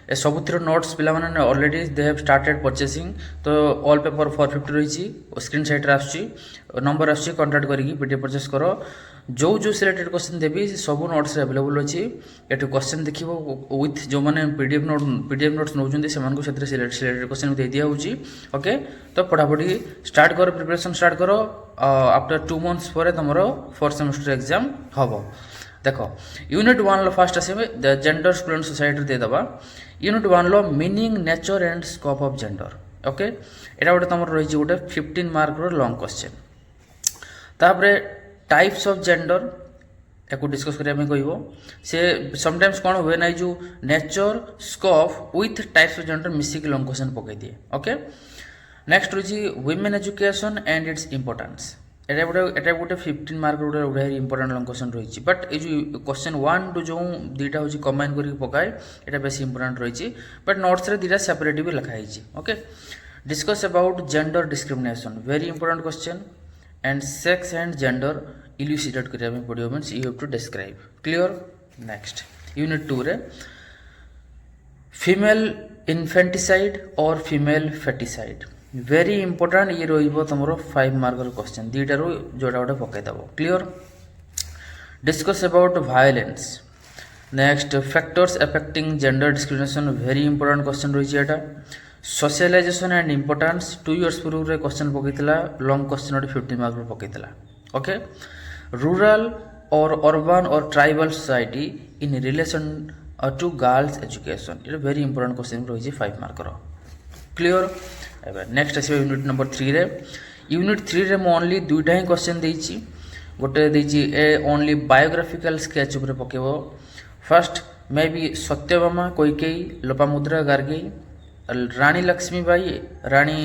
ए सबुतिर notes पिला माने already they have started purchasing तो ऑल पेपर 450 रही स्क्रीन साइड रे आछी नंबर आछी कांटेक्ट करिकी पीडीएफ परचेस करो जो जो सिलेक्टेड क्वेश्चन देबी सब नोट्स अवेलेबल अच्छी एटू क्वेश्चन देखिबो विथ जो माने पीडीएफ नोट्स नौजंदी सेमान को सेत्र सिलेक्टेड क्वेश्चन दे दिया होची ओके तो पढ़ापढ़ी स्टार्ट करो प्रिपरेशन स्टार्ट करो आफ्टर 2 मंथ्स पर तमरो 4th सेमेस्टर एग्जाम हबो देखो यूनिट 1 लो फास्ट आसीबे द जेंडर स्टूडेंट सोसाइटी दे दबा यूनिट 1 लो meaning nature and scope of gender okay एटा गोटे तमरो रही गोटे 15 मार्क रो लॉन्ग क्वेश्चन तापरे टाइप्स ऑफ जेंडर या डिस्कस करने कहबो से समटाइम्स कौन हुए ना जो nature scope with types of gender मिसिक long question पकई दिए ओके नेक्स्ट रही women education and it's importance एटा गोटे 15 मार्क गोटे इंपोर्टेंट लॉन्ग क्वेश्चन रही बट ये जो क्वेश्चन 1 टू जो दुईटा हूँ कंबाइन करके पकाए यहाँ बेस इंपोर्टेंट रही बट नोट्स रे दुईटा सेपरेट भी लिखाई okay discuss about gender discrimination very important question and sex and gender elucidate करने पड़ो means you have to describe clear next unit 2 रे फीमेल इन्फेंटिसाइड और फीमेल फेटिसाइड वेरी इंपोर्टेंट ये रोइबो तुमरो 5 मार्क क्वेश्चन दुईटारू जोड़ा गोटे पकईदेव clear discuss about violence next factors affecting gender discrimination very important question रही है सोशलाइजेशन एंड इंपोर्टेंस 2 इयर्स पूर्व क्वेश्चन पकईला लॉन्ग क्वेश्चन गोटे 15 मार्क पकईला ओके रूरल और अर्बन और tribal society in relation to girls education ये वेरी इंपोर्टेंट क्वेश्चन रही 5 मार्क क्लियर नेक्स्ट आस यूनिट नंबर 3 रे यूनिट 3 रे मु ओनली दुईटा ही क्वेश्चन देछि गोटे देछि ए ओनली बायोग्राफिकल स्केच ऊपर पकेबो first may be Satyabhama Kaikeyi Lopamudra Gargi Rani Lakshmibai Rani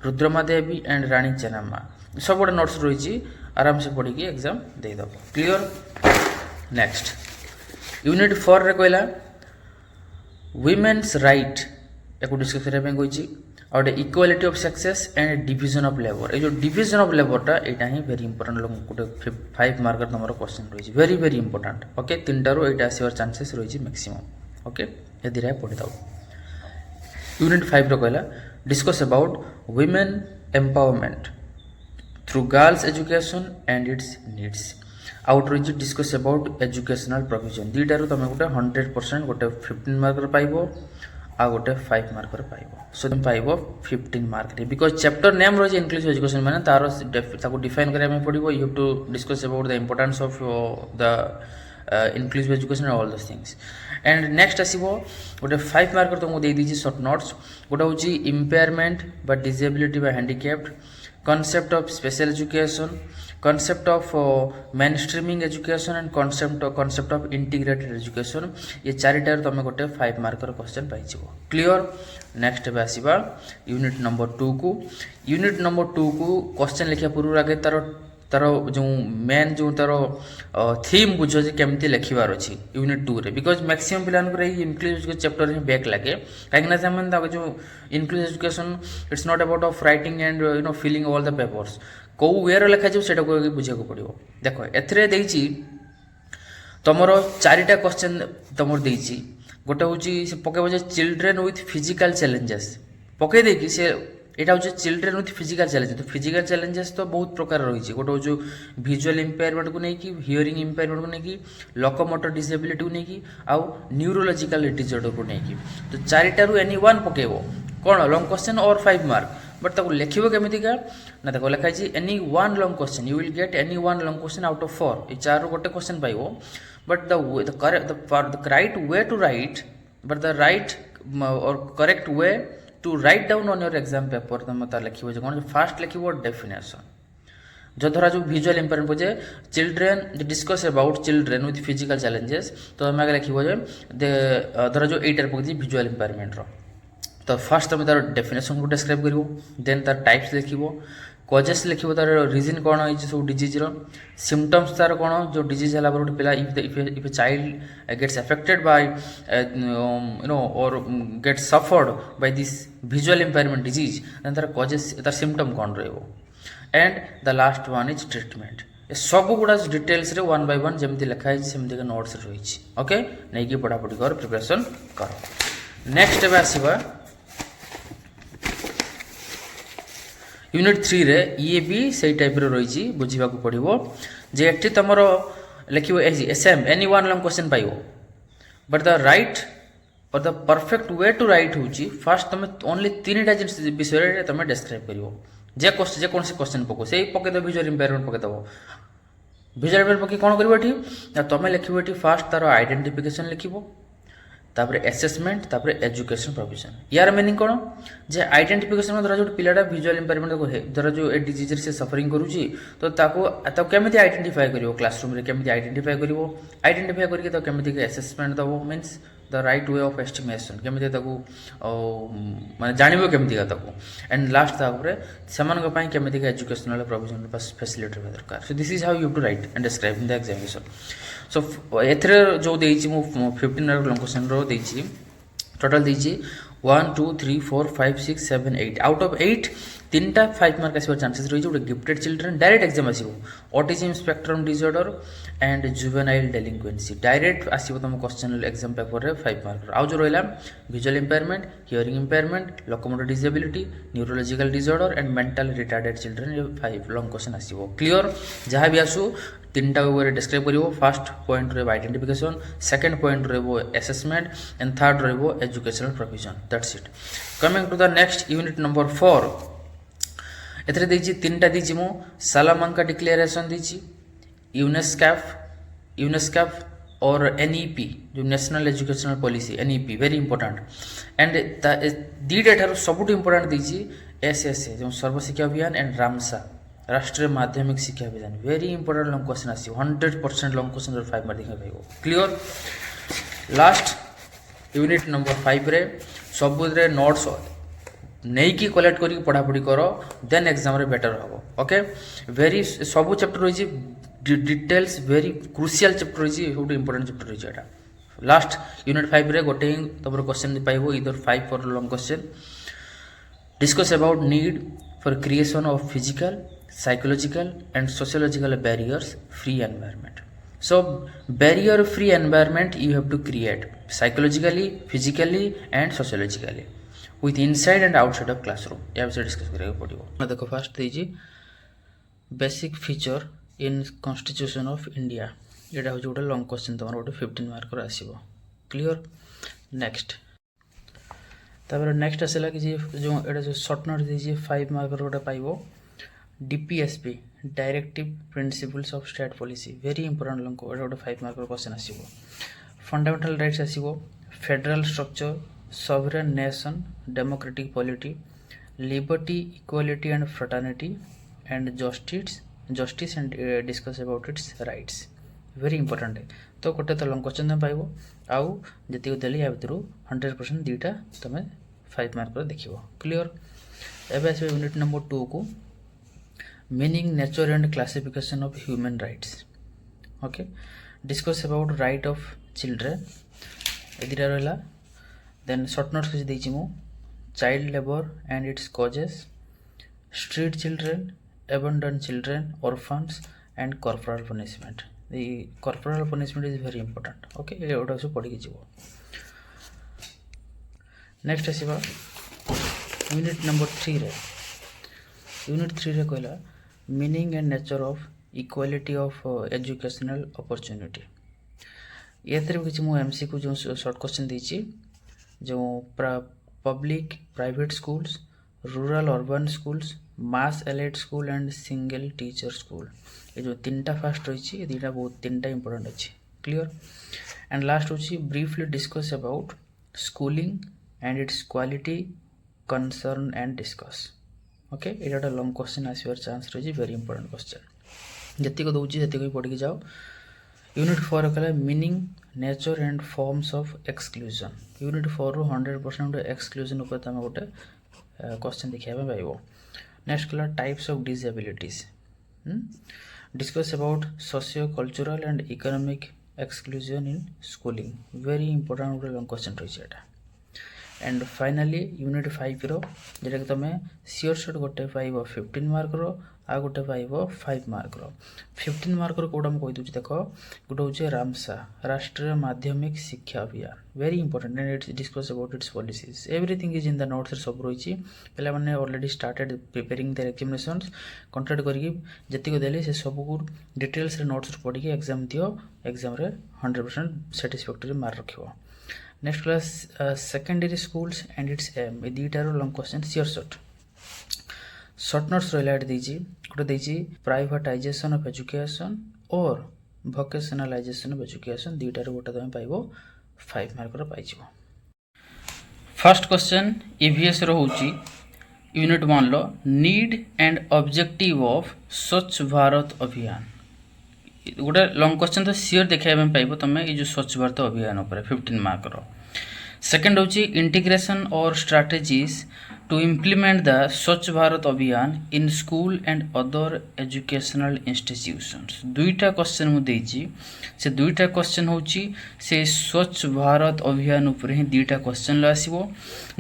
Rudrama Devi and Rani Chennamma सब गोटे नोट्स रही आराम से पढ़ी एग्जाम दे दब क्लियर नेक्स्ट यूनिट 4 रे कहला वुमेन्स राइट या डिस्कस करने कही और equality of success and division of labour ये डिविजन ऑफ लेबरटा यहाँ ही वेरी इंपोर्टेंट गोटे 5 मार्क तुम क्वेश्चन रही वेरी वेरी इंपोर्टेंट ओके 3टारू यहाँ आसवर चांसेस रही मैक्सिमम ओके ये धीरे पढ़ी दो यूनिट 5 रो कहला discuss about women empowerment through girls education and it's needs out रही डिस्कस अबाउट एजुकेशनल प्रोविजन दुईटारू तुम गोटे 100% गोटे 15 मार्क पाइबो आ गोटे 5 मार्क पाइबो सो तुम पाइबो 15 मार्क रे बिकॉज चैप्टर नेम रही इंक्लूसिव एजुकेशन माने तारो डिफाइन करने पड़ो you have to discuss about the importance of the inclusive education all those things and next आसीबो गोटे 5 मार्क तुमको दे दीजिए शॉर्ट नोट्स गोटे होची इम्पेयरमेंट बा डिसेबिलिटी बा handicapped concept of special education concept of mainstreaming education and concept of integrated education ये चारिटा तुम गोटे 5 मार्क क्वेश्चन पाइछ क्लियर नेक्स्ट बे आसीबा यूनिट नंबर 2 को यूनिट नंबर 2 को क्वेश्चन लिखा पूर्व आगे तार जो मेन जो तार थीम बुझ केमती लिखबार अच्छी यूनिट 2 रे बिकॉज मैक्सिमम पिला इंक्लूसिव चैप्टर ही बैक लगे कहीं जो inclusive education it's not about of writing and you know filling all the papers कौ वे लिखा जाए बुझा पड़ो देख ए तुमर 4टा क्वेश्चन तुम देती गोटे हूँ पकेब चिल्ड्रेन विथ फिजिकल चैलेंजेस पकई देकी से यहाँ हूँ चिल्ड्रेन विथ फिजिकल चैलेंजेस तो फिजिकल चैलेंजेस तो बहुत प्रकार रही गोटे हूँ विजुअल इम्पेयरमेंट को लेकिन हियरिंग इम्पेयरमेंट को लेकिन लोकोमोटर डिसेबिलिटी को लेकिन आउ न्यूरोलॉजिकल डिसऑर्डर को लेकिन तो 4टारू एनी वन पकेब कौन लॉन्ग क्वेश्चन और 5 मार्क बट ताको लिखिबो केमितिका ना ताको लिखाई any one long question you will get any one long question out of 4 ये 4 गोटे क्वेश्चन पाइबो but the right way to write but the right और correct way to write down on your exam paper तुम लिखो कौन first लिखो definition जो धरा जो विजुअल इम्पेयरमेंट बुझे children discuss about children with physical challenges तो तुम आगे लिखो धरा जो 8 पकड़ी विजुअल इम्पेयरमेंट तो फास्ट तुम तार डेफिनेशन को डिस्क्राइब कर देन तार टाइप्स लिखो कजेस लिखो तार रिजन कौन है सब डिजीज सिम्पटम्स तार कौन जो डिजीज है गोटे पिला if a child gets affected by you know और gets suffered by this visual impairment disease then तार कजेस तार सिम्पटम कौन रहिबो and the last one is treatment ये सब गुड़ा डिटेल्स रे 1 by 1 जमती लिखाई सेमती नोट्स रही ओके नहीं कि पढ़ापढ़ी कर प्रिपरेशन कर नेक्स्ट एबे आसीबा यूनिट 3 रे ये भी सही टाइप रो रही बुझा पड़ो जे एठी तुम लिखो एसएम एनी वन लॉन्ग क्वेश्चन पाइबो बट द राइट और the perfect way to write होची फास्ट तुम ओनली 3टा जिनिस विषय तुम डिस्क्राइब करिवो जे कौन से क्वेश्चन पको से पके दो विजुअल इंपेयरमेंट पके दो विजुअल इंपेयरमेंट पके कोन करबो एठी तुम लिखिबो एठी फास्ट तार आइडेंटिफिकेशन लिखिबो तापर एसेसमेंट तापर एजुकेशन प्रोविजन यार मीनिंग कौन जे आइडेंटिफिकेशन में धरा जो पिलाटा विजुअल इंपेयरमेंट को धरा जो ए डिजीज से सफरिंग करूची तो ताको केमिति आइडेंटिफाई करिवो क्लासरूम रे केमिति आइडेंटिफाई करिवो आइडेंटिफाई करके तो केमिति एसेसमेंट दबो means the right way of estimation केमिति ताको माने जानिबो केमिति का ताको एंड लास्ट तापरे समान पई केमिति का एजुकेशनल प्रोविजन बस फैसिलिटी दरकार so this is how you to write and describe in the examination so एथरे जो देइछि मु 15 मार्क लॉन्ग क्वेश्चन रो देइछि टोटल देइछि 1 2 3 4 5 6 7 8 आउट ऑफ 8 तीनटा 5 मार्क आसीबार चांसेस रही गोटे गिफ्टेड चिल्ड्रेन डायरेक्ट एग्जाम आसीबो autism spectrum disorder and juvenile delinquency direct आसीबो तुम क्वेश्चन एग्जाम पेपर रे 5 मार्क आउ जो रहिला visual impairment hearing impairment locomotor disability neurological disorder and mental retarded children ये 5 लॉन्ग क्वेश्चन आसीबो क्लियर जहां भी आसु तीनटा वे डिस्क्राइब करिवो फर्स्ट पॉइंट रे आइडेंटिफिकेशन सेकंड पॉइंट रे असेसमेंट एंड थर्ड रे educational provision that's it coming to the next unit number 4 एथरे देछि तीनटा देछि मु सालामांका डिक्लेरेशन देछि यूनेस्कैफ और एनईपी जो national educational policy NEP very important and दीटा ठार सबुठ इंपोर्टेंट देछि एसएसए जो सर्वशिक्षा अभियान एंड रामसा राष्ट्रीय Madhyamik Shiksha Abhiyan very important long question आसी 100% लॉन्ग क्वेश्चन 5 मार्क देखा पाइबो क्लियर लास्ट यूनिट नंबर 5 रे सबुरे नोट्स नहीं कि कलेक्ट करी पढ़ा पढ़ी करो देन एग्जाम रे बेटर हो ओके वेरी सबु चैप्टर रही डिटेल्स वेरी क्रुशियल चैप्टर रही गोटे इंपोर्टेंट चैप्टर रही एटा लास्ट यूनिट 5 रे गोटे ही तुम क्वेश्चन पाइबो इधर 5 for long question discuss about need for creation of physical psychological and sociological barriers free environment so barrier free environment you have to create psychologically physically and sociologically with inside and outside of classroom या विषय discuss करेगा पड़िबो देखो first देजी basic feature in constitution of India एटा हो जोटा long question तमर गोटे 15 मार्क रो आसीबो क्लियर नेक्स्ट तापर नेक्स्ट आसेला कि जो एटा जो शॉर्ट नोट देजी 5 मार्क रो गोटे पाइबो DPSP directive principles of state policy very important long गोटे 5 मार्क क्वेश्चन आसीबो फंडामेंटल राइट्स आसीबो federal structure sovereign nation democratic polity liberty equality and fraternity and justice and discuss about it's rights very important है तो गोटे तो long question पाइबो आउ जति देली या भितर 100% दीटा तमे 5 मार्क देखिबो क्लियर एबे आसे यूनिट नंबर 2 को meaning nature and classification of human rights okay discuss about right of children edira rela then short notes kuch dechi mu child labor and its causes street children abandoned children orphans and corporal punishment the corporal punishment is very important okay e oda so padi jibo next asiba unit number 3 रे unit 3 रे कहला meaning and nature of equality of educational opportunity एथरे किछ मु MCQ जो short question देछि जो public private schools rural urban schools mass allied school and single teacher school ये जो तीनटा फास्ट रही है दीटा बहुत तीनटा इंपोर्टेंट अच्छी क्लियर एंड लास्ट होची briefly discuss about schooling and it's quality concern and discuss okay ये लॉन्ग क्वेश्चन आसबार चांस रही वेरी इंपोर्टेंट क्वेश्चन जी को दूसरी जी पढ़ के जाओ यूनिट 4 कहला meaning nature and forms of exclusion unit 4 रू 100% एक्सक्लूजन ऊपर तुम गोटे क्वेश्चन देखा पाइबो नेक्स्ट कहला types of disabilities discuss about socio cultural and economic exclusion in schooling very important गोटे लॉन्ग क्वेश्चन रही है एंड फाइनली यूनिट 5 रो जेटा कि तुम सियोर शॉट गोटे पाइब 15 मार्क रो आ गोटे पाइब 5 मार्क 15 मार्क कोड़ा मुझे कही देख गोटे हूँ रामसा राष्ट्रीय Madhyamik Shiksha Abhiyan very important and its discuss about its policies everything is in the notes सब रही पे already started preparing their examinations control करके जी देले से सब को डिटेल्स नोट्स पढ़ी एग्जाम दियो एग्जाम रे 100% साटिस्फैक्टरी मार्क रखियो next class secondary schools and its aim ए दुईटार लॉन्ग क्वेश्चन सियर शॉर्ट नोट्स रहा गोटे देती प्राइवेटाइजेशन ऑफ एजुकेशन और भोकेशनलाइजेशन ऑफ एजुकेशन दुईटार गोटे तुम पाइब 5 मार्क पाई फर्स्ट क्वेश्चन ईवीएस रोचे unit 1 low need and objective of स्वच्छ भारत अभियान गोटे लॉन्ग क्वेश्चन तो सियोर देखा पाइब तुम ये जो स्वच्छ भारत अभियान उपर 15 मार्क सेकेंड हूँ इंटीग्रेशन और स्ट्रैटेजीज टू इम्प्लीमेंट द स्वच्छ भारत अभियान in school and other educational institutions दुईटा क्वेश्चन मुझे से दुईटा क्वेश्चन हूँ से स्वच्छ भारत अभियान उपर ही दुईटा क्वेश्चन आसो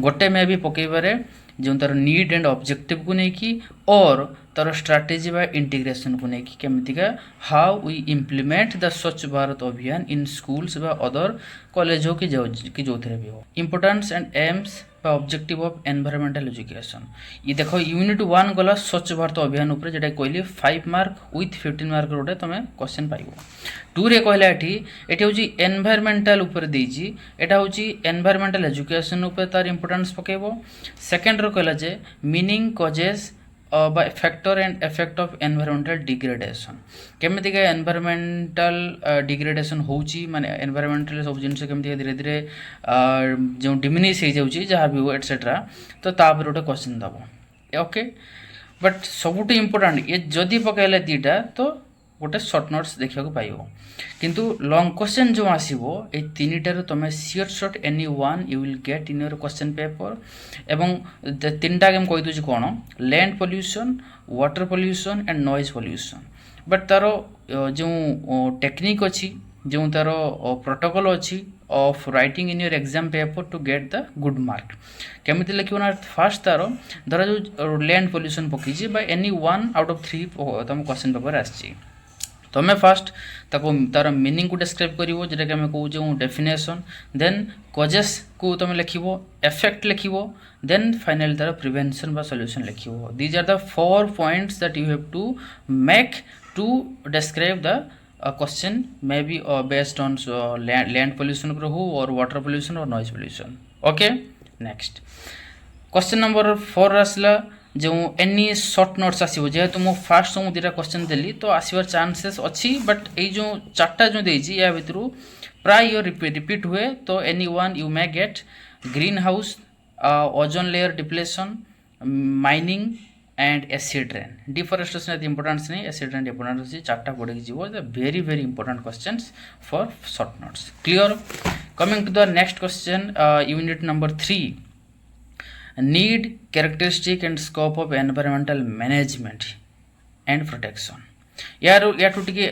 गोटे में भी पकईबारे जो तार नीड एंड ऑब्जेक्टिव को लेकिन और तार स्ट्रैटेजी बा इंटीग्रेशन को लेकिन केमितिका हाउ वी इम्प्लीमेंट द स्वच्छ भारत अभियान इन स्कूल्स बा अदर कॉलेज हो कि जो थे भी हो importance and AIIMS objective of environmental education ये देखो यूनिट 1 गला स्वच्छ भारत अभियान उपर जेटा कहली 5 मार्क विथ 15 मार्क गोटे तुम क्वेश्चन पाइब 2 रे कहला एटी हूँ एनवायरमेंटल उपर देजी एटा हूँ एनवायरमेंटल एजुकेशन उपर तार इंपोर्टेंस पकेबो सेकेंड रो कहला जे meaning causes by factor and effect of environmental degradation केमितिका एनवायरमेंटल डिग्रेडेशन होची माने एनवायरमेंटल सब जिनस केमितिका धीरे धीरे जो डिमिनिश हो जाउची जहाँ भी हो एटसेट्रा तो तापर गोटे क्वेश्चन दबो ओके बट सबुठ इंपोर्टेंट ये जदि पकैले दीटा तो गोटे शॉर्ट नोट्स देखा पाइब किंतु लॉन्ग क्वेश्चन जो आसो ये तीनटार तुम सियोर short any one you will get in your question paper एवं तीनटा गेम कही दूसरी कौन land pollution water pollution and noise pollution but तार जो टेक्निक अच्छी जो तार प्रोटोकॉल अच्छी of writing in your exam paper to get the good mark केमिति लिखियो ना फास्ट तार धर जो लैंड पॉल्यूशन पकई by any one out of 3 तुम क्वेश्चन पेपर आसी तुम्हें फास्ट तार मीनिंग को डिस्क्राइब करिवो जेटा कि हमें कहूँ डेफिनेशन देन कजेस को तुम लिखिवो इफेक्ट लिखिवो देन फाइनली तार प्रिवेंशन बा सॉल्यूशन लिखिवो these are the 4 points that you have to make to describe the question may be based on land pollution पर हो और वाटर पॉल्यूशन और noise pollution okay next question number 4 आसला जो any short notes आसो जेहेतु मु फास्ट मुझे दुटा क्वेश्चन देली तो आसबार चांसेस अच्छी बट ये जो 4टा जो देती या भितर प्राय रिपीट हुए तो any one you may get green house ozone layer depletion mining and acid rain deforestation importance नहीं एसिड रेन इंपोर्टेंट अच्छी 4टा पढ़ी जीव very very important questions for short notes clear coming to the next question unit number 3 need characteristic and scope of environmental management and protection यार T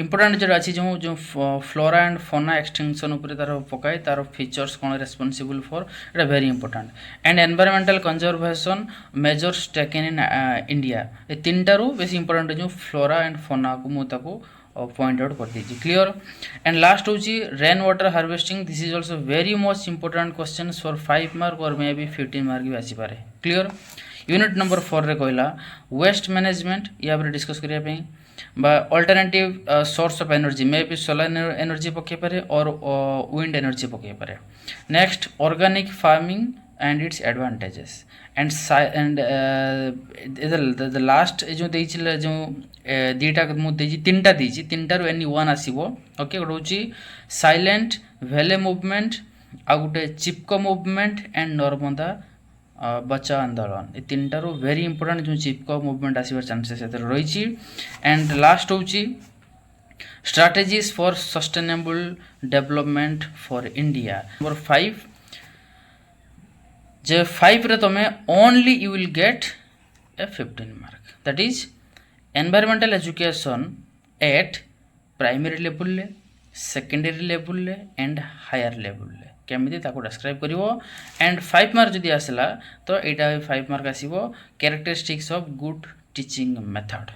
important जो अच्छी जो flora and fauna extension उपर तार पकाए तार फीचर्स कौन responsible for it very important and environmental conservation measures taken in India ये 3टारू बेस इंपोर्टेंट जो फ्लोरा एंड फोना को मुझे पॉइंट आउट कर दीजिए क्लियर एंड लास्ट हूँ rain water harvesting this is also very most important question for 5 mark और may be 15 mark भी आसीपे clear unit number 4 रे कहला वेस्ट मैनेजमेंट या डिस्कस करने alternative source of energy may be solar energy पकई पारे और विंड एनर्जी पकई पारे next organic farming and its advantages and the last जो देइछिले जो दुईटा मुझे 3टा देइछि 3टारू एनी वन आसीबो ओके गोटे हूँ साइलेंट भैले मुवमेंट आ गोटे चिपको मुवमेंट एंड नर्मदा बचाओ आंदोलन ये 3टारू वेरी इंपोर्टेंट जो चिपको मुवमेंट आसबार चांसेस रही एंड लास्ट हूँ strategies for sustainable development for India number 5 जे 5 रे तुम only you will get a 15 mark that is environmental education at primary level secondary level and higher level केमिति ताको describe करिवो and 5 mark जदि आसला तो एटा 5 मार्क आसीबो characteristics of good teaching method.